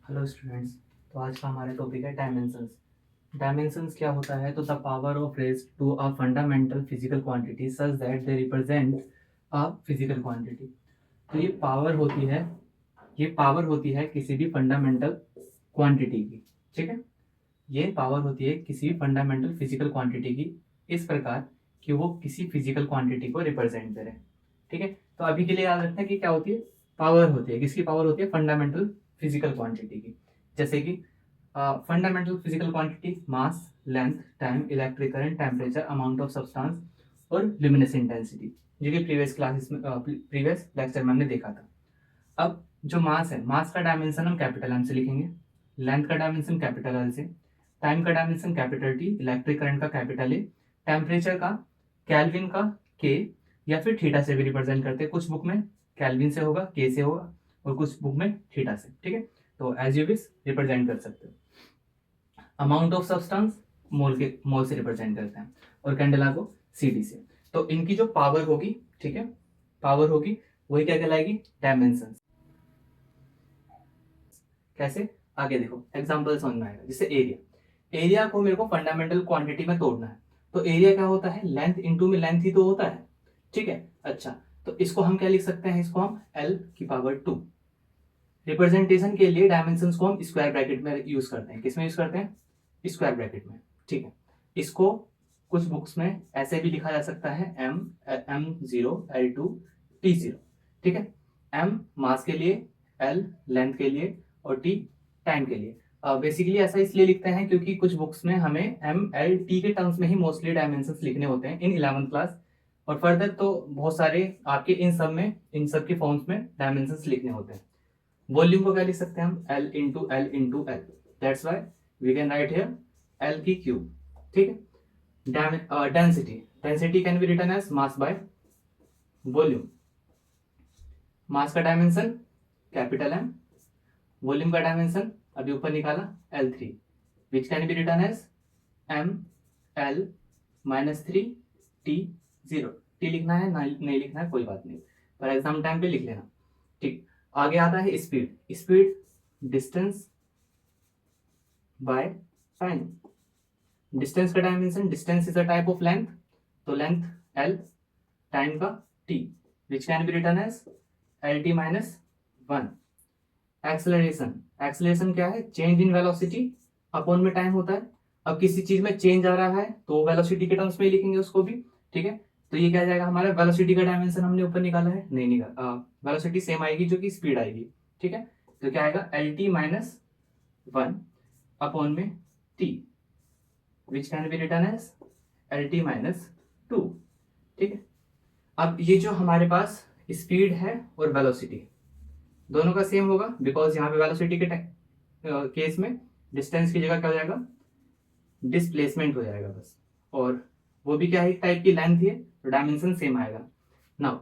Hello students. तो आज का हमारा टॉपिक है डायमेंशंस। डायमेंशंस क्या होता है? तो the power of raise to a fundamental physical quantity such that they represent a physical quantity. तो ये पावर होती है किसी भी फंडामेंटल क्वांटिटी की। ठीक है, ये पावर होती है किसी भी फंडामेंटल फिजिकल क्वांटिटी की इस प्रकार कि वो किसी फिजिकल क्वांटिटी को रिप्रेजेंट करे। ठीक है, तो अभी के लिए याद रखना कि क्या होती है, पावर होती है। किसकी पावर होती है? फंडामेंटल फिजिकल क्वांटिटी की। जैसे कि fundamental physical quantity mass, length, time, electric current, temperature, amount of substance और ल्यूमिनेस इंटेंसिटी, जो कि प्रीवियस लेक्चर में हमने देखा था। अब जो मास है, मास का डायमेंशन हम कैपिटल एम से लिखेंगे, लेंथ का डायमेंशन कैपिटल एल से, टाइम का dimension capital T, electric current का कैपिटल ए, टेम्परेचर का कैल्विन का के या फिर थीटा से भी रिप्रेजेंट करते हैं। कुछ बुक में कैल्विन से होगा, के से होगा, और कुछ बुक में थीटा से। ठीक है, तो एज यू विश रिप्रेजेंट कर सकते हो। अमाउंट ऑफ सब्सटेंस मोल से रिप्रेजेंट करते हैं, और कैंडेला को सीडी से। तो इनकी जो पावर होगी, ठीक है, पावर होगी, वही क्या कहलाएगी? डायमेंशन। कैसे? आगे देखो, एग्जांपल समझ में आएगा। जैसे एरिया, एरिया को मेरे को फंडामेंटल क्वांटिटी में तोड़ना है। तो एरिया क्या होता है? लेंथ इंटू में लेंथ ही तो होता है। ठीक है, अच्छा, तो इसको हम क्या लिख सकते हैं? इसको हम एल की पावर 2। रिप्रेजेंटेशन के लिए डायमेंशंस को हम स्क्वायर ब्रैकेट में यूज करते हैं। किसमें यूज करते हैं? स्क्वायर ब्रैकेट में। ठीक है, इसको कुछ बुक्स में ऐसे भी लिखा जा सकता है, M0 L2 T0। ठीक है, M मास के लिए, L लेंथ के लिए, और T टाइम के लिए। बेसिकली ऐसा इसलिए लिखते हैं क्योंकि कुछ बुक्स में हमें MLT के टर्म्स में ही मोस्टली डायमेंशंस लिखने होते हैं इन 11th क्लास। और फर्दर तो बहुत सारे आपके इन सब के फॉर्म्स में डायमेंशंस लिखने होते हैं। वॉल्यूम को क्या लिख सकते हैं हम? L into L into L. That's why we can write here L की क्यूब। ठीक है, density, density can be written as mass by volume. Mass का डायमेंशन कैपिटल एम, वॉल्यूम का डायमेंशन अभी ऊपर निकाला L3, which can be written as ML-3 T0। T लिखना है, नहीं लिखना है कोई बात नहीं, पर एग्जाम टाइम पे लिख लेना। ठीक, आगे आता है speed. Speed distance by time. Distance का dimension, distance is a type of length, तो लेंथ L, टाइम का T, which can be written as LT-1। Acceleration, acceleration क्या है? चेंज इन वेलोसिटी अपॉन में टाइम होता है। अब किसी चीज में चेंज आ रहा है तो वेलोसिटी के टर्म्स में ही लिखेंगे उसको भी। ठीक है, तो ये क्या जाएगा हमारा? वेलोसिटी का डायमेंशन हमने ऊपर निकाला है, नहीं निकाला, वेलोसिटी सेम आएगी जो कि स्पीड आएगी। ठीक है, तो क्या आएगा? LT-1 अपॉन में T, which can be written as LT-2। ठीक है, अब ये जो हमारे पास स्पीड है और वेलोसिटी दोनों का सेम होगा, बिकॉज यहाँ पे वेलोसिटी के केस में डिस्टेंस की जगह क्या हो जाएगा? डिस्प्लेसमेंट हो जाएगा बस। और वो भी क्या है? एक टाइप की लेंथ ही है, तो डायमेंशन सेम आएगा। नाउ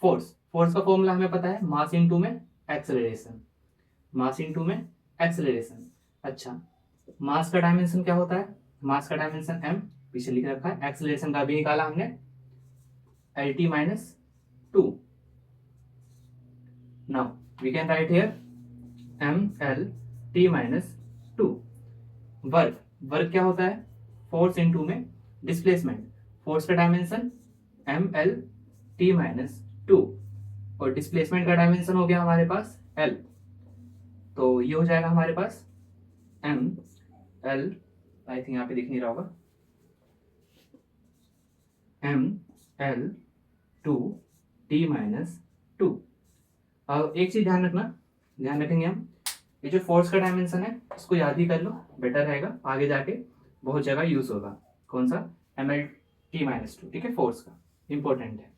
फोर्स, फोर्स का फॉर्मूला हमें पता है, मास इनटू में एक्सेलरेशन, मास इनटू में एक्सेलरेशन। अच्छा, मास का डायमेंशन क्या होता है? मास का डायमेंशन m, पीछे लिख रखा है। एक्सेलरेशन का भी निकाला हमने, LT-2। Now we can write here ML-T-2। Work, work क्या होता है? फोर्स इनटू में डिस्प्लेसमेंट। फोर्स का डायमेंशन ML-T-2, और डिस्प्लेसमेंट का डायमेंशन हो गया हमारे पास L। तो ये हो जाएगा हमारे पास ML, आई थिंक यहाँ पे दिख नहीं रहा होगा, ML-2T-2। अब एक चीज ध्यान रखना, ध्यान रखेंगे हम, ये जो फोर्स का डायमेंशन है इसको याद ही कर लो, बेटर रहेगा, आगे जाके बहुत जगह यूज होगा। कौन सा? ML-T-2। ठीक है, फोर्स का इंपॉर्टेंट है।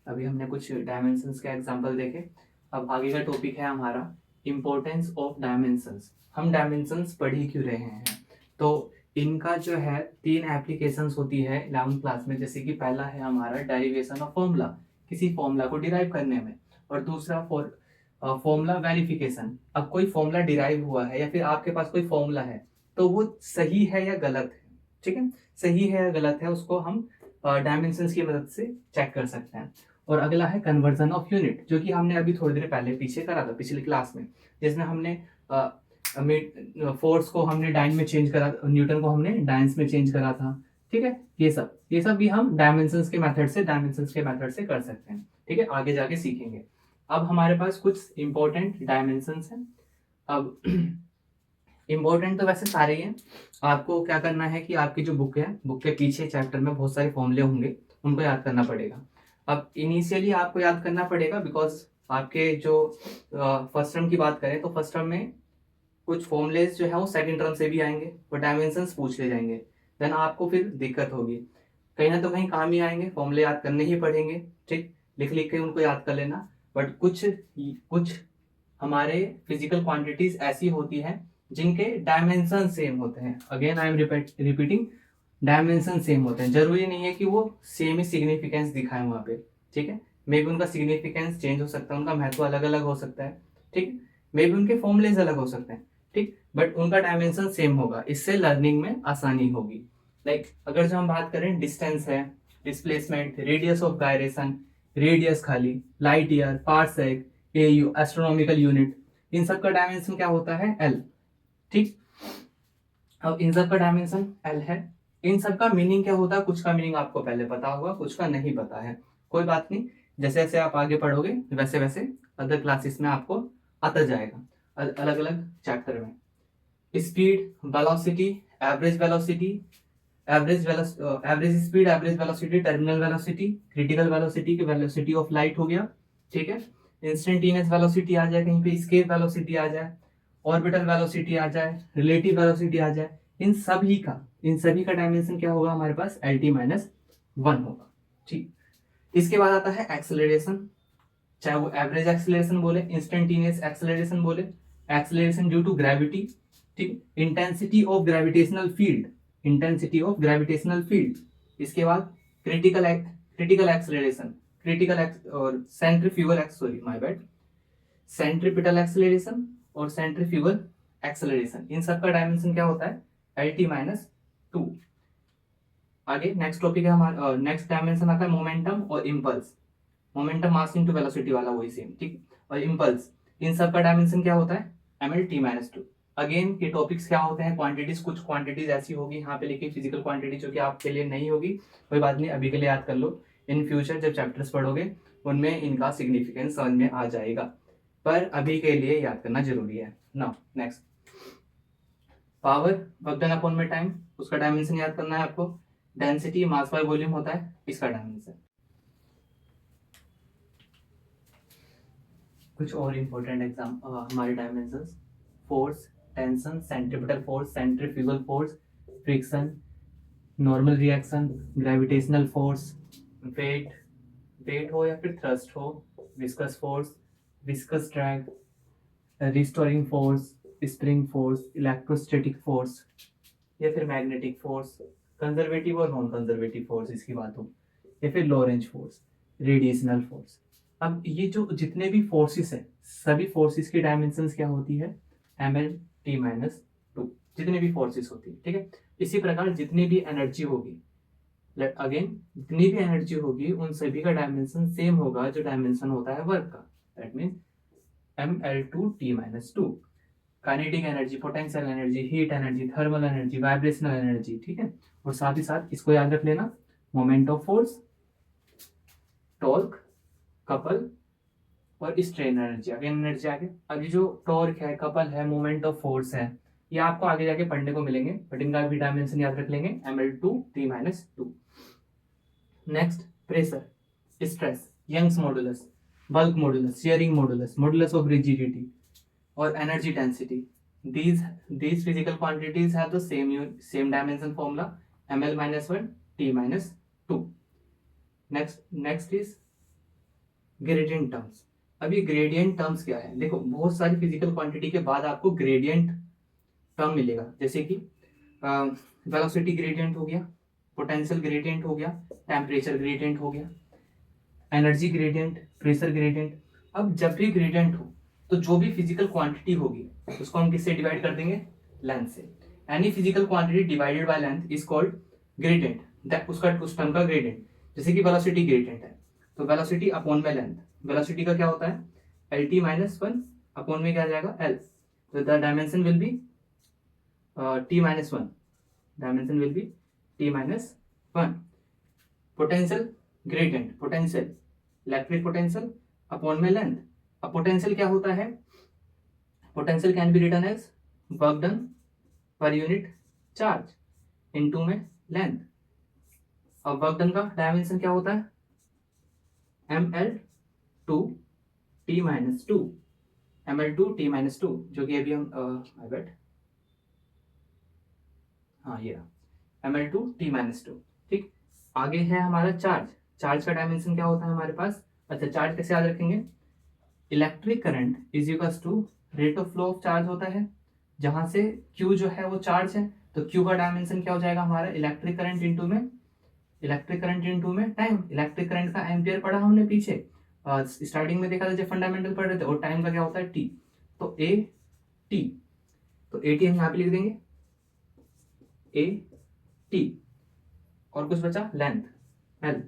अभी हमने कुछ डायमेंशंस के एग्जांपल देखे। अब आगे का टॉपिक है हमारा इंपॉर्टेंस ऑफ डायमेंशंस। हम डायमेंशंस पढ़ ही क्यों रहे हैं? तो इनका जो है 3 एप्लीकेशंस होती है 11th क्लास में। जैसे कि पहला है हमारा डेरिवेशन ऑफ फॉर्मूला, किसी फॉर्मूला को डिराइव करने में, और दूसरा फॉर्मूला वेरिफिकेशन। अब कोई फॉर्मूला डिराइव हुआ है या फिर आपके पास कोई फॉर्मूला है तो वो सही है या गलत है। ठीक है, सही है या गलत है उसको हम डायमेंशंस की मदद से चेक कर सकते हैं। और अगला है कन्वर्जन ऑफ यूनिट, जो कि हमने अभी थोड़ी देर पहले पीछे करा था पिछली क्लास में, जिसमें हमने फोर्स को हमने डाइन में चेंज करा, न्यूटन को हमने डाइन्स में चेंज करा था, ठीक है। ये सब भी हम डायमेंशंस के मेथड से कर सकते हैं, ठीक है, आगे जाके सीखेंगे। अब हमारे पास कुछ इंपॉर्टेंट डायमेंशंस हैं। अब इंपॉर्टेंट तो वैसे सारे ही हैं, आपको क्या करना है कि आपकी जो बुक है, बुक के पीछे चैप्टर में बहुत सारे फॉर्मूले होंगे, उनको याद करना पड़ेगा। अब इनिशियली आपको याद करना पड़ेगा बिकॉज आपके जो फर्स्ट टर्म की बात करें तो फर्स्ट टर्म में कुछ फॉर्मूलेज जो है वो सेकंड टर्म से भी आएंगे और डायमेंशंस पूछ ले जाएंगे, देन आपको फिर दिक्कत होगी, कहीं ना तो कहीं काम ही आएंगे, फॉर्मूले याद करने ही पड़ेंगे, ठीक, लिख लिख के उनको याद कर लेना। बट कुछ हमारे फिजिकल क्वांटिटीज ऐसी होती हैं जिनके डायमेंशन सेम होते हैं। Again I am repeating, dimension same होते हैं, जरूरी नहीं है कि वो सेम ही सिग्निफिकेंस दिखाएं वहाँ पे, ठीक है। मे बी उनका सिग्निफिकेंस चेंज हो सकता है, उनका महत्व अलग अलग हो सकता है, ठीक, मे बी उनके फॉर्मूलेज अलग हो सकते हैं, ठीक, बट उनका डायमेंशन सेम होगा, इससे लर्निंग में आसानी होगी। लाइक अगर जो हम बात करें डिस्टेंस है, displacement, radius of gyration, radius खाली, light year, parsec, AU astronomical unit, इन सब का डायमेंशन क्या होता है, एल, ठीक। अब इन सब का डायमेंशन एल है, इन सब का मीनिंग क्या होता है, कुछ का मीनिंग आपको पहले पता होगा, कुछ का नहीं पता है, कोई बात नहीं, जैसे जैसे आप आगे पढ़ोगे वैसे वैसे अदर क्लासेस में आपको आता जाएगा अलग अलग चैप्टर में। Speed, velocity, average velocity, average speed, average velocity, terminal velocity, critical velocity की वेलोसिटी ऑफ लाइट हो गया, ठीक है, इंस्टेंटेनियस वेलोसिटी आ जाए, कहीं पे स्केप वेलोसिटी आ जाए, ऑर्बिटल वेलोसिटी आ जाए, रिलेटिव वेलोसिटी आ जाए, इन सभी का डायमेंशन क्या होगा हमारे पास, LT-1 होगा, ठीक। इसके बाद आता है एक्सेलरेशन, चाहे वो एवरेज एक्सेलरेशन बोले, इंस्टेंटेनियस एक्सेलरेशन बोले, एक्सेलरेशन ड्यू टू ग्रेविटी, ठीक, इंटेंसिटी ऑफ ग्रेविटेशनल फील्ड, इसके बाद क्रिटिकल एक्सेलरेशन, और सेंट्रीपिटल एक्सेलरेशन और सेंट्रीफ्यूगल एक्सेलरेशन, इन सब का डायमेंशन क्या होता है, LT-2। आगे नेक्स्ट टॉपिक है हमारा, नेक्स्ट डायमेंशन आता है मोमेंटम और impulse, momentum mass into velocity वाला वही सेम, ठीक, और इम्पल्स, इन सब का डायमेंशन क्या होता है, ML-T-2। अगेन ये टॉपिक्स क्या होते हैं, क्वांटिटीज, कुछ क्वांटिटीज ऐसी होगी यहाँ पे लिखी फिजिकल क्वांटिटी जो कि आपके लिए नहीं होगी, कोई बात नहीं, अभी के लिए याद कर लो, इन फ्यूचर जब चैप्टर्स पढ़ोगे उनमें इनका सिग्निफिकेंस समझ में आ जाएगा, पर अभी के लिए याद करना जरूरी है। Now next, power work done upon में टाइम, उसका डायमेंशन याद करना है आपको, डेंसिटी मास बाय वॉल्यूम होता है, इसका डायमेंशन। कुछ और इंपॉर्टेंट एग्जाम हमारे dimensions, force, tension, centripetal force, centrifugal force, friction, normal reaction, gravitational force, weight हो या फिर थ्रस्ट हो, viscous force, viscous drag, restoring force, spring force, electrostatic force या फिर मैग्नेटिक फोर्स, कंजर्वेटिव और नॉन कंजर्वेटिव फोर्स इसकी बात हो, या फिर लॉरेंज फोर्स, रेडिएशनल फोर्स। अब ये जो जितने भी फोर्सेस है, सभी फोर्सेस की डायमेंशंस क्या होती है, ML-T-2, जितने भी फोर्सेस होती है, ठीक है। इसी प्रकार जितनी भी एनर्जी होगी, जितनी भी एनर्जी होगी उन सभी का डायमेंशन सेम होगा जो डायमेंशन होता है वर्क का, that means ML-T-2। Kinetic energy, potential energy, heat energy, thermal energy, vibrational energy, ठीक है। और साथ ही साथ इसको याद रख लेना, moment of force, torque, couple और स्ट्रेन एनर्जी, अगेन एनर्जी आगे। अब ये जो टॉर्क है, कपल है, मोमेंट ऑफ फोर्स है, ये आपको आगे जाके पढ़ने को मिलेंगे, बट इनका भी डायमेंशन याद रख लेंगे, ML-T-2। Next, pressure, stress, Young's modulus, bulk modulus, shearing modulus, modulus of rigidity और energy density, these physical quantities have the same dimension formula, ML-1 T-2। next is gradient terms। अब ये gradient terms क्या है, देखो बहुत सारी physical quantity के बाद आपको ग्रेडियंट टर्म मिलेगा, जैसे कि वेलोसिटी ग्रेडियंट हो गया, पोटेंशियल ग्रेडियंट हो गया, टेम्परेचर ग्रेडियंट हो गया, एनर्जी ग्रेडियंट, प्रेशर ग्रेडियंट। अब जब भी ग्रेडियंट हो तो जो भी फिजिकल क्वांटिटी होगी उसको हम किससे डिवाइड कर देंगे, लेंथ से। Any physical quantity divided by length is called gradient, that उसका उस टर्म का ग्रेडियंट। जैसे कि वेलोसिटी ग्रेडियंट है तो वेलोसिटी अपॉन में लेंथ, वेलोसिटी का क्या होता है, LT-1 अपॉन में क्या आ जाएगा, L, तो the dimension will be t-1, dimension will be t-1. Potential gradient, potential electric potential upon में लेंथ. अब पोटेंशियल क्या होता है, potential can be written as work done per unit charge into में लेंथ. अब वर्क डन का dimension क्या होता है, ml2 t-2, ml2 t-2, जो कि अभी हम हाँ ये ml2 t-2. ठीक, आगे है हमारा चार्ज. चार्ज का डायमेंशन क्या होता है हमारे पास, अच्छा चार्ज कैसे याद रखेंगे, electric current is equals to rate of flow of charge होता है, जहां से Q जो है वो चार्ज है, तो Q का डायमेंशन क्या हो जाएगा हमारा, इलेक्ट्रिक करंट इनटू में टाइम. इलेक्ट्रिक करंट का एम्पियर पढ़ा हमने पीछे, स्टार्टिंग में देखा था जब फंडामेंटल पढ़ रहे थे, और टाइम का क्या होता है T. तो A T, तो AT हम यहाँ पे लिख देंगे AT. और कुछ बचा लेंथ L.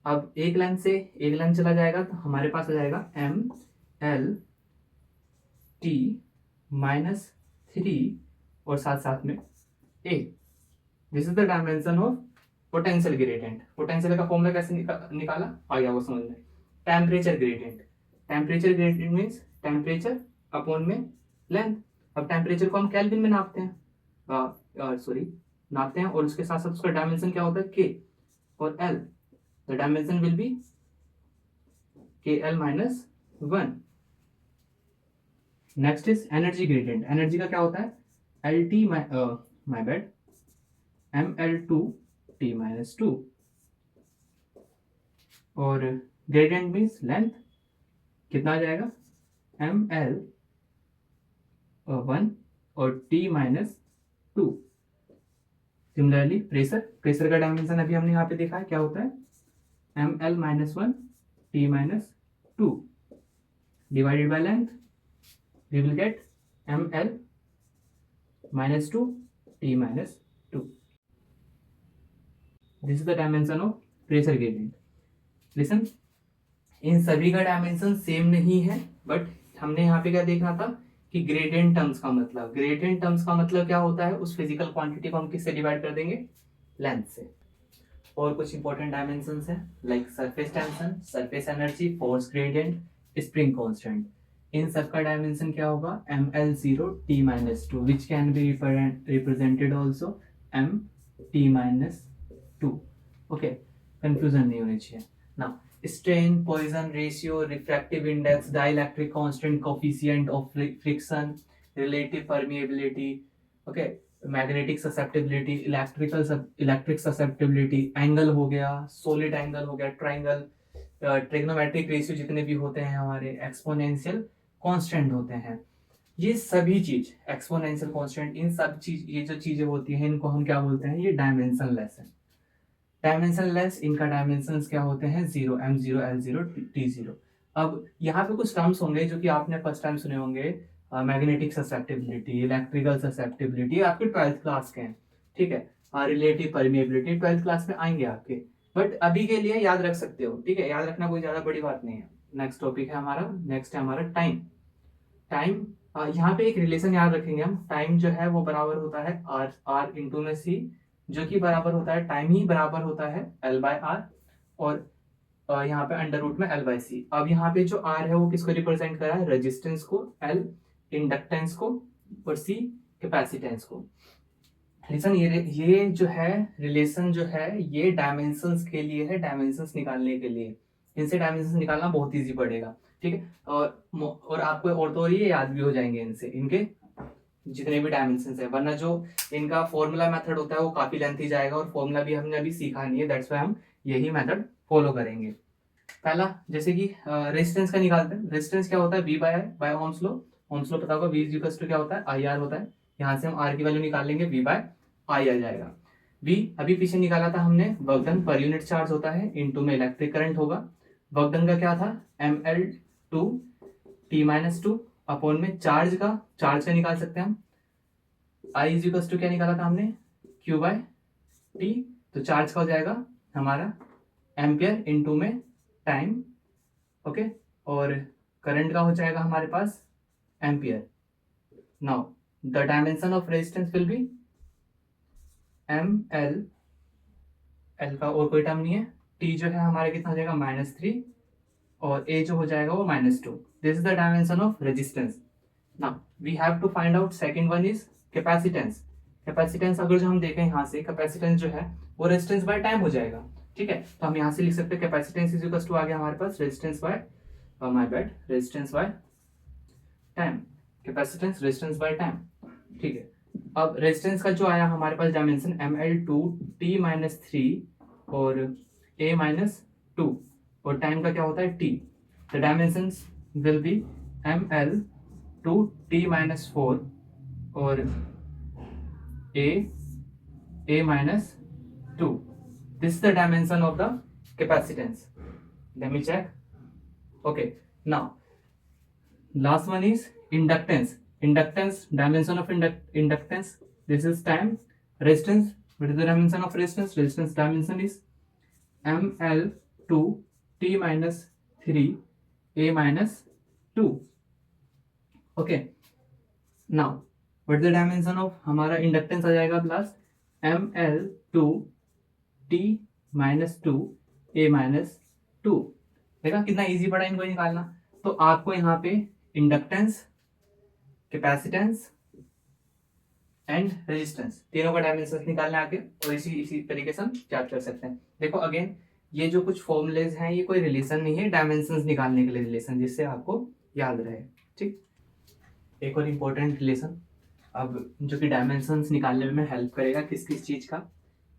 अब एक लेंथ चला जाएगा तो हमारे पास आ जाएगा ml-t-3 और साथ में A. This is the dimension of potential gradient. Potential का फॉर्मूला कैसे निकाला आ गया वो समझ में. Temperature gradient means temperature upon में लेंथ. अब टेम्परेचर को हम केल्विन में नापते हैं, और उसके साथ साथ उसका डायमेंशन क्या होता है K और L. The dimension will B KL-1. Next is energy gradient. Energy का क्या होता है ml2 t-2, और ग्रेडियंट मीन्स लेंथ कितना आ जाएगा ml1 और t-2. सिमिलरली प्रेशर का डायमेंशन अभी हमने यहाँ पे देखा है क्या होता है ml-1 t-2 divided by length, we will get ml-2 t-2. This is the dimension of pressure gradient. Listen, इन सभी का डायमेंशन सेम नहीं है, बट हमने यहाँ पे क्या देखना था कि ग्रेडियंट टर्म्स का मतलब क्या होता है, उस फिजिकल क्वांटिटी को हम किससे डिवाइड कर देंगे, लेंथ से. और कुछ इंपॉर्टेंट डायमेंशंस हैं like surface tension, surface energy, force gradient, spring constant. इन सब का डायमेंशन क्या होगा ml0 t-2, which can be represented also m-t-2. Okay, confusion नहीं होनी चाहिए ना. Strain, Poisson ratio, refractive index, dielectric constant, coefficient of friction, relative permeability, okay, magnetic susceptibility, electric susceptibility, angle हो गया, सॉलिड एंगल हो गया, ट्राइंगल, ट्रिग्नोमेट्रिक रेशियो जितने भी होते हैं हमारे, एक्सपोनेंशियल कांस्टेंट होते हैं. ये सभी चीज एक्सपोनेंशियल कांस्टेंट, इन सब चीज, ये जो चीजें होती हैं इनको हम क्या बोलते हैं, ये डायमेंशनलेस है. डायमेंशनलेस, इनका डायमेंशंस क्या होते हैं 0, m0, l0, t0. अब यहाँ पे कुछ टर्म्स होंगे जो कि आपने फर्स्ट टाइम सुने होंगे, मैग्नेटिक ससेप्टिबिलिटी, इलेक्ट्रिकल ससेप्टिबिलिटी, आपके 12th क्लास के हैं, ठीक है. रिलेटिव परमिएबिलिटी 12th क्लास में आएंगे आपके, बट अभी के लिए याद रख सकते हो, ठीक है, याद रखना कोई ज्यादा बड़ी बात नहीं है. नेक्स्ट टॉपिक है हमारा, नेक्स्ट है हमारा टाइम. यहाँ पे एक रिलेशन याद रखेंगे हम. टाइम जो है वो बराबर होता है r इंटू में c, जो कि बराबर होता है, टाइम ही बराबर होता है L/R, और यहाँ पे अंडर रूट में L/C. अब यहाँ पे जो R है वो किसको रिप्रेजेंट कर रहा है, रेजिस्टेंस को, L इंडक्टेंस को, और C कैपेसिटेंस को. लिसन, ये जो है रिलेशन जो है ये डायमेंशंस के लिए है, डायमेंशंस निकालने के लिए. इनसे डायमेंशंस निकालना बहुत इजी पड़ेगा, ठीक है. और आपको और तो ये याद भी हो जाएंगे इनसे, इनके जितने भी डायमेंशंस है, वरना जो इनका फॉर्मूला मेथड होता है वो काफी लेंथी जाएगा, और फॉर्मूला भी हमने अभी सीखा नहीं है, दैट्स व्हाई हम यही मेथड फॉलो करेंगे. पहला जैसे कि रेजिस्टेंस का निकालते हैं. रेजिस्टेंस क्या होता है, V by Ohm's law. Ohm's law पता होगा, V इक्वल्स टू क्या होता है, IR होता है. यहाँ से हम R की वैल्यू निकाल लेंगे, V बाय I आ जाएगा. V अभी पीछे निकाला था हमने, work done per unit charge होता है, इनटू में इलेक्ट्रिक करंट होगा. वर्क डन का क्या था ml2 t-2 अपॉन में चार्ज का निकाल सकते हैं हम. I इज इक्वल्स टू क्या निकाला था हमने, Q बाय T. तो चार्ज का हो जाएगा हमारा एम्पियर इनटू में टाइम, ओके, और करंट का हो जाएगा हमारे पास ampere. Now the dimension of resistance will be M L, L का और कोई टर्म नहीं है, टी जो है हमारा कितना हो जाएगा -3 और ए जो हो जाएगा वो -2. This is the dimension of resistance. Now we have to find out second one is capacitance. Capacitance अगर जो हम देखें यहाँ से, कैपेसिटेंस जो है वो रेजिस्टेंस बाय टाइम हो जाएगा. ठीक है, तो हम यहाँ से लिख सकते हैं कैपेसिटेंस इज इक्वल टू आ गया हमारे पास resistance by my bad resistance by time. Capacitance resistance by time. ठीक है, अब रेजिस्टेंस का जो आया हमारे पास डायमेंशन ml2t-3 और a-2 और टाइम का क्या होता है t. The dimensions will be ml2t-4 और a-2. This is the dimension of the capacitance. Let me check. Okay, now last one is inductance. Inductance, dimension of inductance. This is time. Resistance, what is the dimension of resistance? Resistance dimension is ml2t-3 a-2. Okay, now what is the dimension of हमारा inductance आ जाएगा plus ml2t-2 a-2. देखा कितना easy पड़ा इनको निकालना. तो आपको यहाँ पे इंडक्टेंस, कैपेसिटेंस एंड रेजिस्टेंस तीनों का डायमेंशन निकालना आगे, और इसी तरीके से हम याद कर सकते हैं. देखो अगेन ये जो कुछ फॉर्मूलेज हैं ये कोई रिलेशन नहीं है, डायमेंशंस निकालने के लिए रिलेशन, जिससे आपको याद रहे. ठीक, एक और इम्पोर्टेंट रिलेशन अब जो कि डायमेंशंस निकालने में हेल्प करेगा, किस किस चीज का,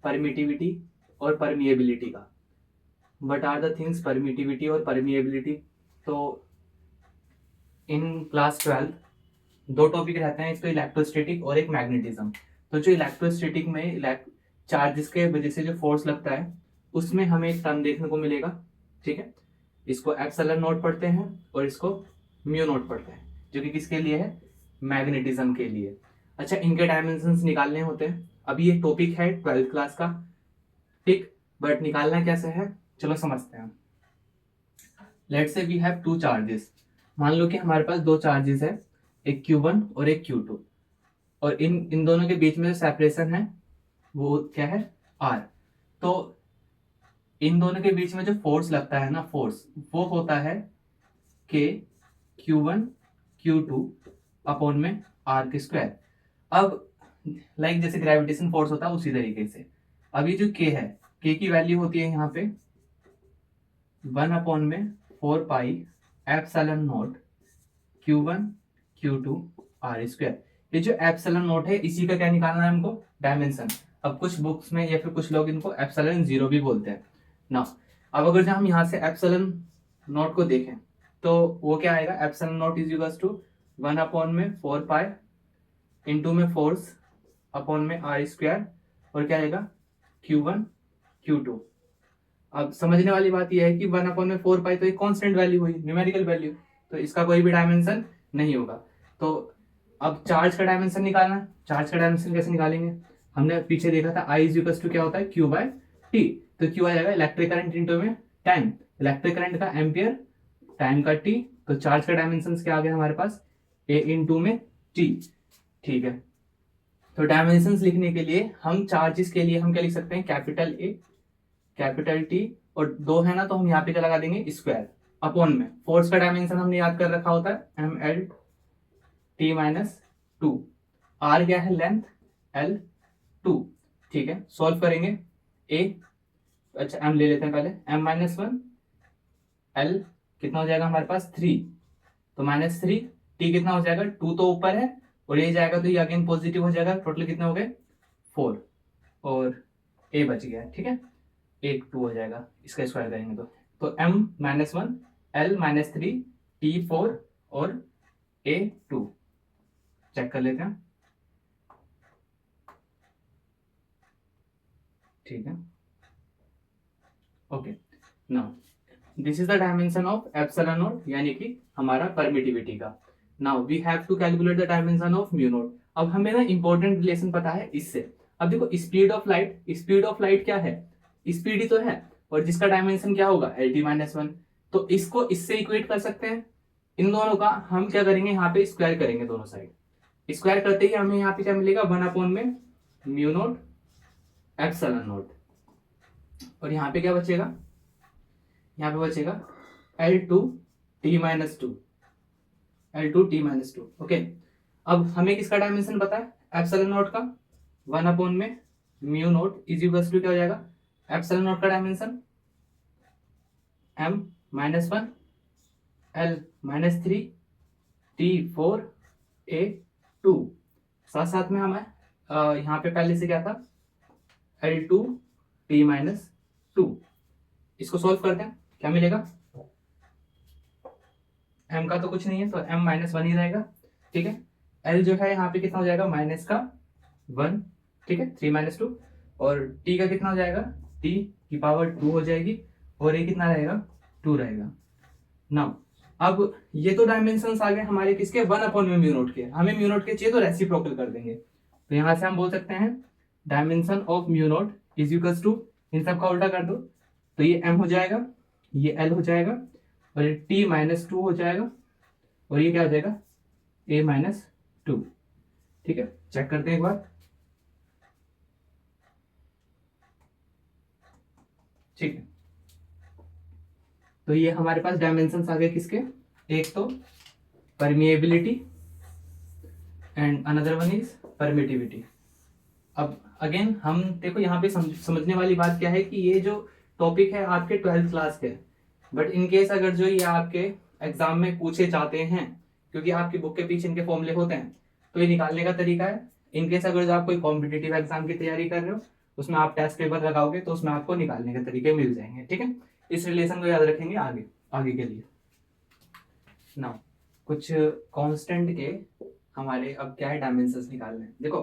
परमिटिविटी और परमिएबिलिटी का. What are the things permittivity और परमिएबिलिटी? तो इन क्लास 12 दो टॉपिक रहते हैं, एक तो इलेक्ट्रोस्टैटिक और एक मैग्नेटिज्म. तो जो इलेक्ट्रोस्टैटिक में चार्जेस के वजह से जो फोर्स लगता है उसमें हमें एक टर्म देखने को मिलेगा. ठीक है, इसको एप्सिलॉन नॉट पढ़ते हैं और इसको म्यू नॉट पढ़ते हैं, जो कि किसके लिए है, मैग्नेटिज्म के लिए. अच्छा, इनके डायमेंशंस निकालने होते हैं. अभी ये टॉपिक है 12th क्लास का. ठीक, बट निकालना कैसे है चलो समझते हैं. Let's say we have two charges. मान लो कि हमारे पास दो चार्जेस है, एक Q1 और एक Q2, और इन दोनों के बीच में जो सेपरेशन है वो क्या है, R. तो इन दोनों के बीच में जो फोर्स लगता है ना, फोर्स वो होता है K Q1 Q2 अपॉन में R के स्क्वायर. अब लाइक जैसे ग्रेविटेशन फोर्स होता है उसी तरीके से अभी जो K है, K की वैल्यू होती है यहाँ पे 1 अपॉन में 4 pi epsilon not Q1 Q2 R square. ये जो एप्सिलॉन नॉट है इसी का क्या निकालना है हमको, डायमेंशन. अब कुछ बुक्स में या फिर कुछ लोग इनको एप्सिलॉन 0 भी बोलते हैं ना. अब अगर जो हम यहाँ से एप्सिलॉन नॉट को देखें तो वो क्या आएगा, epsilon naught is equal to 1 upon में 4 पाई इंटू में फोर्स अपॉन में R स्क्वायर, और क्या आएगा Q1 Q2. अब समझने वाली बात यह है कि 1 अपॉन में 4 पाई तो एक कांस्टेंट वैल्यू हुई, न्यूमेरिकल वैल्यू, तो इसका कोई भी डायमेंशन नहीं होगा. तो अब चार्ज का डायमेंशन निकालना. चार्ज का डायमेंशन कैसे निकालेंगे, हमने पीछे देखा था I इज इक्वल टू क्या होता है, Q बाय T. तो Q आ जाएगा इलेक्ट्रिक करंट इंटू में टाइम, इलेक्ट्रिक करंट का एम्पियर, टाइम का T. तो चार्ज का डायमेंशन क्या आ गया हमारे पास, A इंटू में T. ठीक है, तो डायमेंशंस लिखने के लिए हम चार्जेस के लिए हम क्या लिख सकते हैं, कैपिटल A कैपिटल T, और दो है ना तो हम यहाँ पे क्या लगा देंगे, स्क्वायर अपॉन में फोर्स का डायमेंशन हमने याद कर रखा होता है ml2 R क्या है, लेंथ L2. ठीक है, सॉल्व करेंगे. A, अच्छा M ले लेते हैं पहले, m-1 L कितना हो जाएगा हमारे पास 3, तो -3, T कितना हो जाएगा 2 तो ऊपर है और ये जाएगा तो ये अगेन पॉजिटिव हो जाएगा. टोटल कितने हो गए 4, और A बच गया. ठीक है, 1 2 हो जाएगा, इसका स्क्वायर करेंगे तो m-1 L-3 T4 और A2. चेक कर लेते हैं. ठीक है, okay. Now this is the dimension of epsilon naught, यानी कि हमारा परमिटिविटी का. Now we have to calculate the dimension of mu naught. अब हमें ना इंपॉर्टेंट रिलेशन पता है इससे. अब देखो स्पीड ऑफ लाइट क्या है, स्पीड ही तो है, और जिसका डायमेंशन क्या होगा LT-1. तो इसको इससे इक्वेट कर सकते हैं. इन दोनों का हम क्या करेंगे, यहाँ पे स्क्वायर करेंगे दोनों साइड. स्क्वायर करते ही हमें यहाँ पे क्या मिलेगा, 1 में म्यू नोट एप्सिलॉन नोट, और यहाँ पे क्या बचेगा, यहाँ पे बचेगा L2T-2, L2T-2। ओके, अब हमें किसका डायमेंशन पता है, एप्सिलॉन नोट का। 1 में mu naught is equals to क्या हो जाएगा, एप्सिलॉन नोट का dimension M-1 L-3 T4 A2। साथ साथ में हमें यहाँ पे पहले से क्या था, L2T-2। इसको सॉल्व करते हैं, क्या मिलेगा, m का तो कुछ नहीं है तो M-1 ही रहेगा, ठीक है। L जो है यहाँ पे कितना हो जाएगा, -1, ठीक है, 3-2, और t का कितना हो जाएगा, t⁻2 हो जाएगी, और ये कितना रहेगा, 2 रहेगा। नाउ अब ये तो डायमेंशंस आ गए हमारे किसके, 1 में म्यू नोट के। हमें म्यू नोट के चाहिए तो रेसिप्रोकल कर देंगे, तो यहाँ से हम बोल सकते हैं dimension of mu naught is equals to, इन सब का उल्टा कर दो तो ये m हो जाएगा, ये l हो जाएगा, और ये t-2 हो जाएगा, और ये क्या हो जाएगा, a-2। ठीक है, चेक करते हैं एक बार। ठीक है, तो ये हमारे पास डायमेंशंस आ गए किसके, एक तो permeability and another one is permittivity. अब अगेन हम देखो यहाँ पे समझने वाली बात क्या है कि ये जो टॉपिक है आपके 12th क्लास के, बट इन केस अगर जो ये आपके एग्जाम में पूछे जाते हैं, क्योंकि आपकी बुक के पीछे इनके फॉर्मूले होते हैं, तो ये निकालने का तरीका है। इन केस अगर जो आप कोई कॉम्पिटिटिव एग्जाम की तैयारी कर रहे हो, उसमें आप टेस्ट पेपर लगाओगे तो उसमें आपको निकालने के तरीके मिल जाएंगे, ठीक है। इस रिलेशन को याद रखेंगे आगे आगे के लिए। नाउ कुछ कांस्टेंट के हमारे अब क्या है, डायमेंशंस निकालने हैं। देखो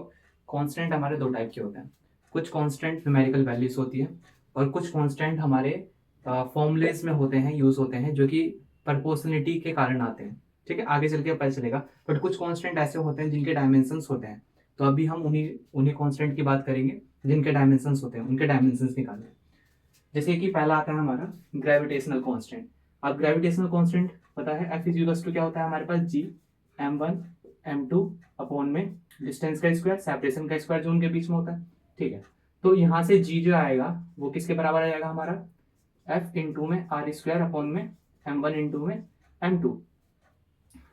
कांस्टेंट हमारे दो टाइप के होते हैं, कुछ कांस्टेंट न्यूमेरिकल वैल्यूज होती है, और कुछ कांस्टेंट हमारे फॉर्मूलेस में होते हैं, यूज होते हैं, जो कि प्रपोर्शनलिटी के कारण आते हैं, ठीक है, आगे चल के पता चलेगा। बट कुछ कांस्टेंट ऐसे होते हैं जिनके डायमेंशंस होते हैं, तो अभी हम उन्हीं उन्हीं कांस्टेंट की बात करेंगे जिनके डायमेंशंस होते हैं, उनके डायमेंशंस निकालने। जैसे कि पहला आता है हमारा ग्रेविटेशनल कांस्टेंट। अब ग्रेविटेशनल कांस्टेंट पता है, F इज इक्वल्स टू क्या होता है हमारे पास, G m1 m2 अपॉन में डिस्टेंस का स्क्वायर, सेपरेशन का स्क्वायर जो उनके बीच में होता है, ठीक है। तो यहाँ से G जो आएगा वो किसके बराबर आ जाएगा हमारा, F इंटू में R स्क्वायर अपॉन में m1 इंटू में m2।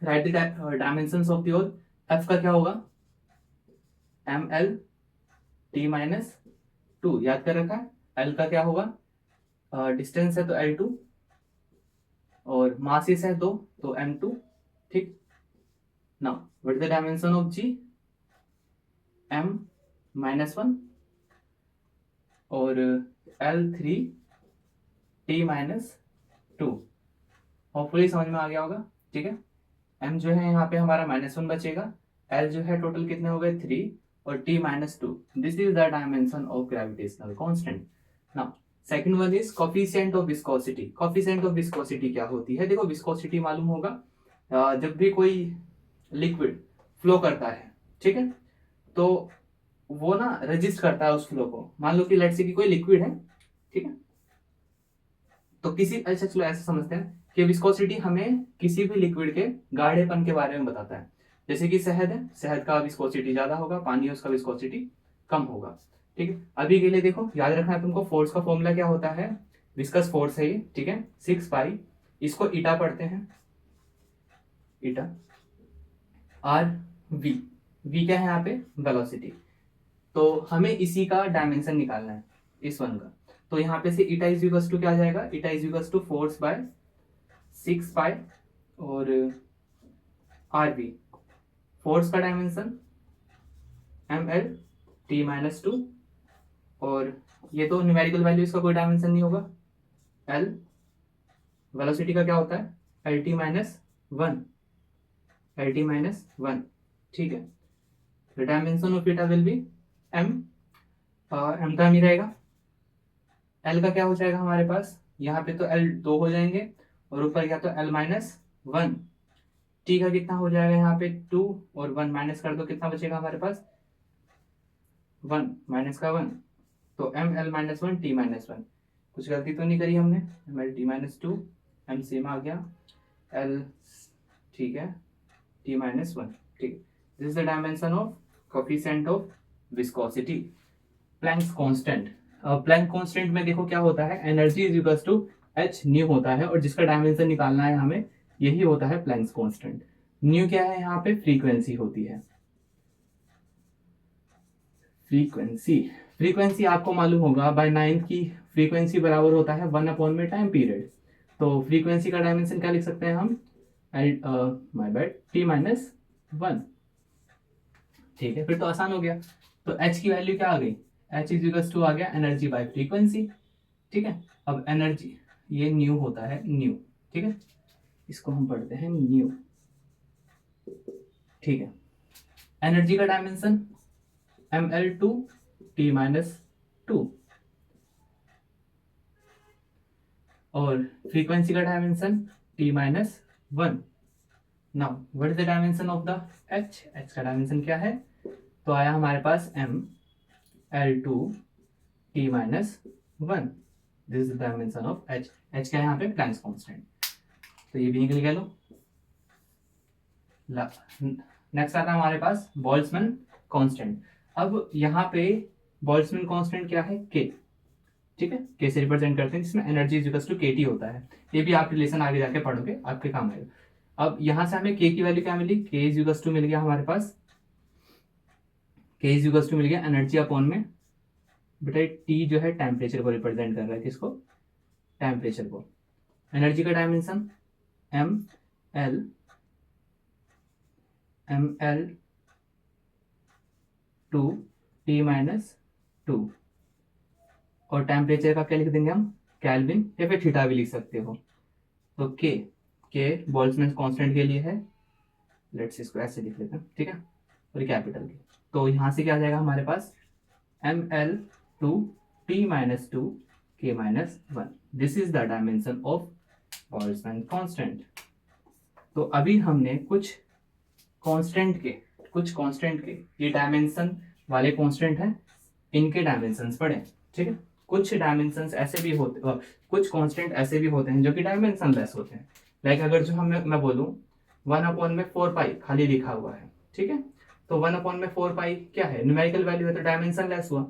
Right the dimensions of the whole, F का क्या होगा, ml-t-2, याद कर रखा है। L का क्या होगा, डिस्टेंस है तो L2, और मासिस है 2 तो m2, ठीक। Now what is the dimension of G, m-1, और L3T-2। होपफुली समझ में आ गया होगा, ठीक है। m जो है यहाँ पे हमारा -1 बचेगा, L जो है टोटल कितने हो गए 3, और T-2। This is the dimension of gravitational constant. Now second one is coefficient of viscosity. Coefficient of viscosity क्या होती है, देखो विस्कोसिटी मालूम होगा, जब भी कोई लिक्विड फ्लो करता है, ठीक है, तो वो ना रजिस्ट करता है उस फ्लो को। मान लो कि लेट्स से कि कोई लिक्विड है, ठीक है, तो किसी, अच्छा चलो ऐसे समझते हैं कि विस्कोसिटी हमें किसी भी लिक्विड के गाढ़ेपन के बारे में बताता है। जैसे कि शहद है, शहद का विस्कोसिटी ज्यादा होगा, पानी है उसका विस्कोसिटी कम होगा, ठीक है। अभी के लिए देखो याद रखना है तुमको, फोर्स का फॉर्मूला क्या होता है, विस्कस फोर्स है ये, ठीक है, 6 पाई, इसको ईटा पढ़ते हैं, ईटा आर वी, वी क्या है यहाँ पे, वेलोसिटी। तो हमें इसी का डायमेंशन निकालना है, इस वन का। तो यहाँ पे से ईटा इज इक्वल्स टू क्या आ जाएगा, eta is equals to force by 6 pi, और आर वी फोर्स का डायमेंशन ml-t-2, और ये तो न्यूमेरिकल वैल्यू, इसका कोई डायमेंशन नहीं होगा। L वेलोसिटी का क्या होता है, L-1, L-1, ठीक है। The dimension of eta will be m, m का ही रहेगा। L का क्या हो जाएगा हमारे पास, यहाँ पे तो L 2 हो जाएंगे, और ऊपर क्या तो L-1। T का कितना हो जाएगा यहाँ पे 2, और 1 माइनस कर दो, कितना बचेगा हमारे पास, 1 माइनस का 1, तो ml-1 t-1। कुछ गलती तो नहीं करी हमने, ml-t-2, m सेम आ गया, l ठीक है, t-1, ठीक है। This is the dimension of coefficient of viscosity. Planck's constant, Planck constant में देखो क्या होता है, energy is equals to h nu होता है, और जिसका डायमेंशन निकालना है हमें यही होता है प्लैंक्स कांस्टेंट। न्यू क्या है यहाँ पे, फ्रीक्वेंसी होती है, फ्रीक्वेंसी। फ्रीक्वेंसी आपको मालूम होगा बाय नाइन्थ की फ्रीक्वेंसी बराबर होता है 1 में टाइम पीरियड। तो फ्रीक्वेंसी का डायमेंशन क्या लिख सकते हैं हम, माय बैड, t-1। ठीक है, फिर तो आसान हो गया। तो h की वैल्यू क्या आ गई, h इज इक्वल टू आ गया एनर्जी बाय फ्रीक्वेंसी। ठीक है, अब एनर्जी ये न्यू होता है, न्यू। ठीक है, इसको हम पढ़ते हैं न्यू। ठीक है, एनर्जी का डायमेंशन ml2 t-2, और फ्रीक्वेंसी का dimension t-1। Now what is the dimension of the h, h का डायमेंशन क्या है, तो आया हमारे पास ml2 t-1। This is the dimension of h, h क्या है यहाँ पे, प्लैंक्स कांस्टेंट। तो ये भी निकल गया। लो नेक्स्ट आता है हमारे पास बोल्ट्जमैन कांस्टेंट। अब यहाँ पे बोल्ट्जमैन कांस्टेंट क्या है, k। ठीक है, k से रिप्रेजेंट करते हैं, जिसमें energy is equals to kT होता है। ये भी आप रिलेशन आगे जाके पढ़ोगे, आपके काम आएगा। अब यहाँ से हमें k की वैल्यू क्या मिली, k इज इक्वल्स टू मिल गया हमारे पास, k इज इक्वल्स टू मिल गया एनर्जी अपॉन में, बेटा t जो है टेम्परेचर को रिप्रेजेंट कर रहा है, किसको, टेम्परेचर को। एनर्जी का डायमेंशन ml2 t-2, और टेम्परेचर का क्या लिख देंगे हम, केल्विन, या फिर थीटा भी लिख सकते हो। तो k बोल्ट्जमैन कांस्टेंट के लिए है, लेट्स इसको ऐसे लिख लेते हैं। ठीक है, और कैपिटल के, तो यहाँ से क्या आ जाएगा हमारे पास ml2 t-2 k-1। This is the dimension of Boltzmann constant. तो अभी हमने कुछ कांस्टेंट के ये डायमेंशन वाले कांस्टेंट हैं, इनके डायमेंशंस पढ़े। ठीक है, कुछ डायमेंशंस ऐसे भी होते, कुछ कांस्टेंट ऐसे भी होते हैं जो कि डायमेंशन लेस होते हैं। लाइक अगर जो मैं बोलूँ 1/4 खाली लिखा हुआ है, ठीक है, तो 1/4 क्या है, न्यूमेरिकल वैल्यू है, तो डायमेंशन लेस हुआ।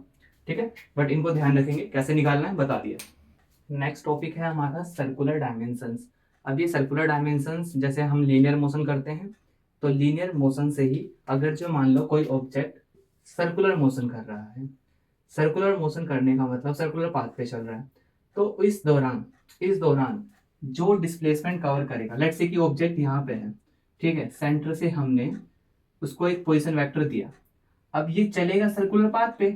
ठीक है, बट इनको ध्यान रखेंगे, कैसे निकालना है बता दिया। नेक्स्ट टॉपिक है हमारा सर्कुलर डायमेंशंस। अब ये सर्कुलर डायमेंशंस, जैसे हम लीनियर मोशन करते हैं, तो लीनियर मोशन से ही अगर जो मान लो कोई ऑब्जेक्ट सर्कुलर मोशन कर रहा है, सर्कुलर मोशन करने का मतलब सर्कुलर पाथ पे चल रहा है, तो इस दौरान जो डिस्प्लेसमेंट कवर करेगा, लेट्स से कि ऑब्जेक्ट यहाँ पे है, ठीक है, सेंटर से हमने उसको एक पोजीशन वेक्टर दिया, अब ये चलेगा सर्कुलर पाथ पे,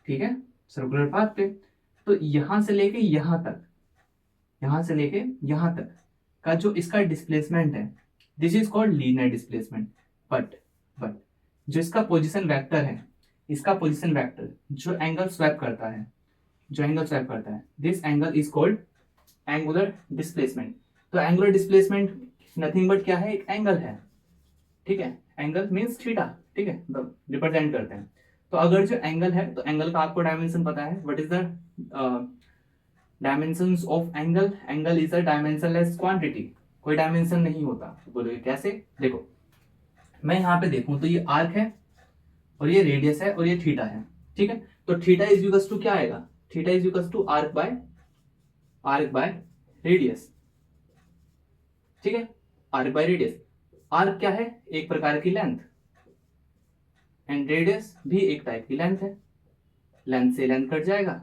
ठीक है, सर्कुलर पाथ पे, तो यहां से लेके यहां तक का जो इसका डिस्प्लेसमेंट है, this is called linear displacement. But जो इसका पोजीशन वेक्टर है, इसका पोजीशन वेक्टर जो एंगल स्वैप करता है, this angle is called angular displacement. तो एंगुलर डिस्प्लेसमेंट नथिंग बट क्या है, एक एंगल है। ठीक है, एंगल मीन्स थीटा। ठीक है, रिप्रेजेंट करते हैं। तो अगर जो एंगल है, तो एंगल का आपको डायमेंशन पता है, what is the dimensions of angle, angle is a dimensionless quantity, कोई डायमेंशन नहीं होता। बोलोगे कैसे, देखो मैं यहाँ पे देखूं तो ये आर्क है, और ये रेडियस है, और ये थीटा है। ठीक है, तो थीटा इज इक्वल्स टू क्या आएगा, theta is equals to arc by radius. ठीक है, आर्क बाय रेडियस, आर्क क्या है, एक प्रकार की लेंथ, एंड रेडियस भी एक टाइप की लेंथ है, लेंथ से लेंथ कट जाएगा।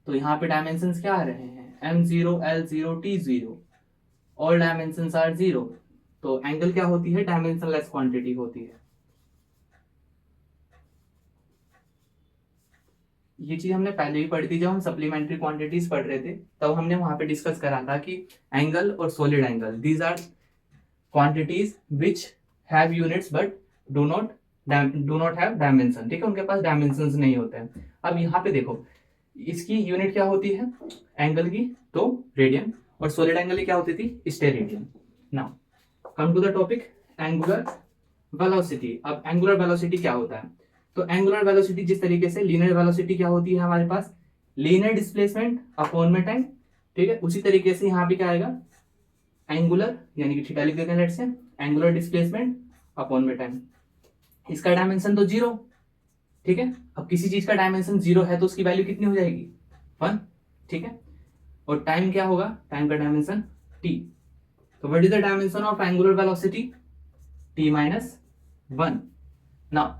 तो यहाँ पे डायमेंशंस क्या आ रहे हैं, m0 l0 t0, all dimensions are 0। तो एंगल क्या होती है, डायमेंशनलेस क्वांटिटी होती है। ये चीज हमने पहले भी पढ़ी थी, जब हम सप्लीमेंट्री क्वांटिटीज पढ़ रहे थे, तब हमने वहां पे डिस्कस करा था कि एंगल और solid angle, these are quantities which have units but do not have dimension. ठीक है, उनके पास डायमेंशंस नहीं होते हैं। अब यहाँ पे देखो, इसकी यूनिट क्या होती है एंगल की, तो रेडियन, और सॉलिड एंगल की क्या होती थी, steradian. Now come to the topic angular velocity. अब एंगुलर वेलोसिटी क्या होता है, तो एंगुलर वेलोसिटी जिस तरीके से लीनियर वेलोसिटी क्या होती है हमारे पास, लीनियर डिस्प्लेसमेंट अपॉन में टाइम। ठीक है, उसी तरीके से यहाँ पे क्या आएगा, एंगुलर, यानी कि थीटा लिख देते हैं let's say, angular displacement upon में टाइम। इसका डायमेंशन तो 0, ठीक है। अब किसी चीज का डायमेंशन 0 है तो उसकी वैल्यू कितनी हो जाएगी, 1, ठीक है। और टाइम क्या होगा, टाइम का डायमेंशन t। तो what is the dimension of angular velocity, t minus 1। Now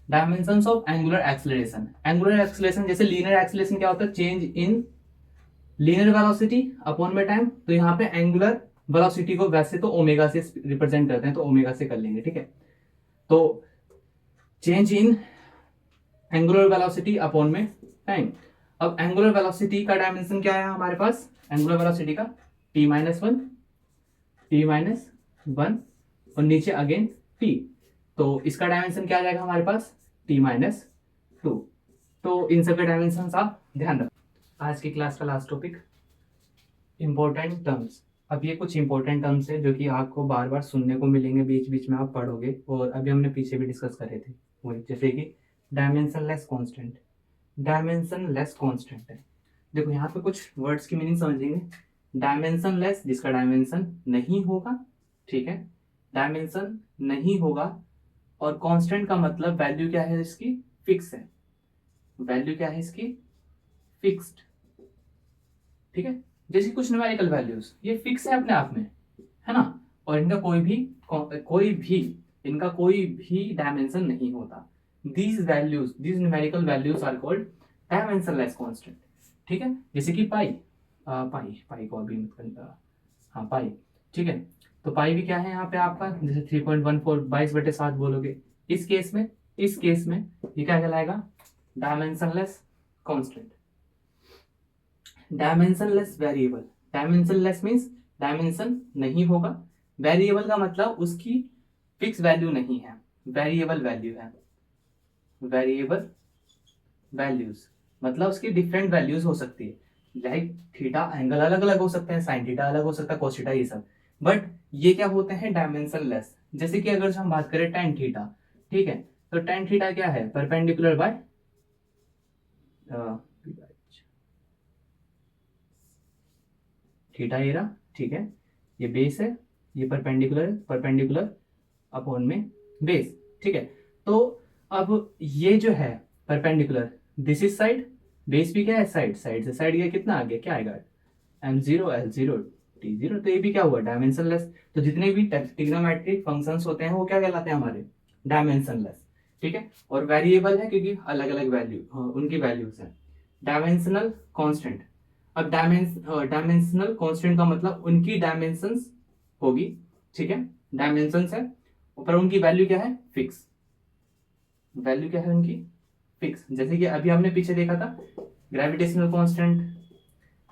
dimensions of angular acceleration. Angular acceleration जैसे लीनियर एक्सेलरेशन क्या होता है, change in linear velocity upon में टाइम। तो यहाँ पे एंगुलर वेलोसिटी को वैसे तो ओमेगा से रिप्रेजेंट करते हैं, तो ओमेगा से कर लेंगे, ठीक है। तो change in angular velocity upon में टाइम। अब एंगुलर वेलोसिटी का डायमेंशन क्या है हमारे पास, एंगुलर वेलोसिटी का t माइनस 1, t माइनस 1 और नीचे अगेन t। तो इसका डायमेंशन क्या आ जाएगा हमारे पास, t माइनस 2। तो इन सब के डायमेंशन आप ध्यान रखें। आज की क्लास का लास्ट टॉपिक इंपॉर्टेंट टर्म्स। अब ये कुछ इंपॉर्टेंट टर्म्स है जो कि आपको बार बार सुनने को मिलेंगे, बीच बीच में आप पढ़ोगे, और अभी हमने पीछे भी डिस्कस करे थे वही, जैसे कि डायमेंशनलेस कांस्टेंट। डायमेंशनलेस कांस्टेंट है, देखो यहाँ पे कुछ वर्ड्स की मीनिंग समझेंगे। डायमेंशनलेस जिसका डायमेंशन नहीं होगा, ठीक है, डायमेंशन नहीं होगा। और कांस्टेंट का मतलब वैल्यू क्या है इसकी, फिक्स है। वैल्यू क्या है इसकी, फिक्स्ड, ठीक है। जैसे कुछ न्यूमेरिकल वैल्यूज ये फिक्स है अपने आप में, है ना। और इनका कोई भी डायमेंशन नहीं होता। These values, these numerical values are called dimensionless constant, ठीक है। जैसे कि पाई को अभी हाँ पाई, ठीक है। तो पाई भी क्या है यहाँ पे आपका, जैसे 3.14 22/7 बोलोगे। इस केस में ये क्या कहलाएगा, dimensionless constant. Dimensionless variable, dimensionless means dimension नहीं होगा। वेरिएबल का मतलब उसकी फिक्स वैल्यू नहीं है, वेरिएबल वैल्यू है। वेरिएबल वैल्यूज मतलब उसकी डिफरेंट वैल्यूज हो सकती है, लाइक थीटा एंगल अलग अलग हो सकते हैं, साइन थीटा अलग हो सकता है, कोस थीटा, ये सब। बट ये क्या होते हैं, डायमेंशनलेस। जैसे कि अगर हम बात करें tan थीटा, ठीक है। तो tan थीटा क्या है, परपेंडिकुलर बाय थीटा ये रहा, ठीक है। ये बेस है, ये परपेंडिकुलर अपॉन में बेस, ठीक है। तो अब ये जो है perpendicular, this is side, base भी क्या है साइड, साइड से साइड गया कितना आगे, क्या आएगा m0 l0 t0। तो ये भी क्या हुआ, डायमेंशनलेस। तो जितने भी ट्रिग्नोमेट्रिक फंक्शंस होते हैं वो क्या कहलाते हैं हमारे, डायमेंशनलेस, ठीक है। और वेरिएबल है क्योंकि अलग अलग वैल्यू उनकी वैल्यूज है। डायमेंशनल कांस्टेंट, अब डायमेंशनल कांस्टेंट का मतलब उनकी डायमेंशंस होगी, ठीक है, डायमेंशंस है, पर उनकी वैल्यू क्या है, फिक्स। वैल्यू क्या है उनकी, फिक्स। जैसे कि अभी हमने पीछे देखा था gravitational constant,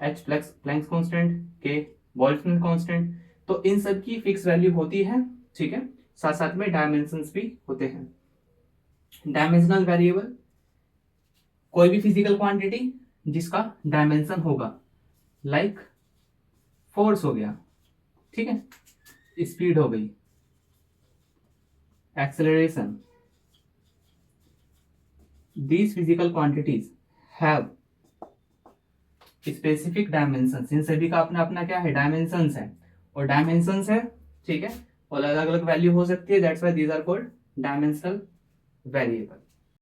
h Planck's constant, k Boltzmann constant. तो इन सब की फिक्स वैल्यू होती है, ठीक है। साथ साथ में डायमेंशंस भी होते हैं। डायमेंशनल वेरिएबल, कोई भी फिजिकल क्वांटिटी जिसका डायमेंशन होगा, लाइक फोर्स हो गया, ठीक है, स्पीड हो गई, acceleration. These physical quantities have specific dimensions. इन सभी का अपना अपना क्या है, डायमेंशंस है, और डायमेंशंस है, ठीक है, और अलग अलग वैल्यू हो सकती है, that's why these are called dimensional variable.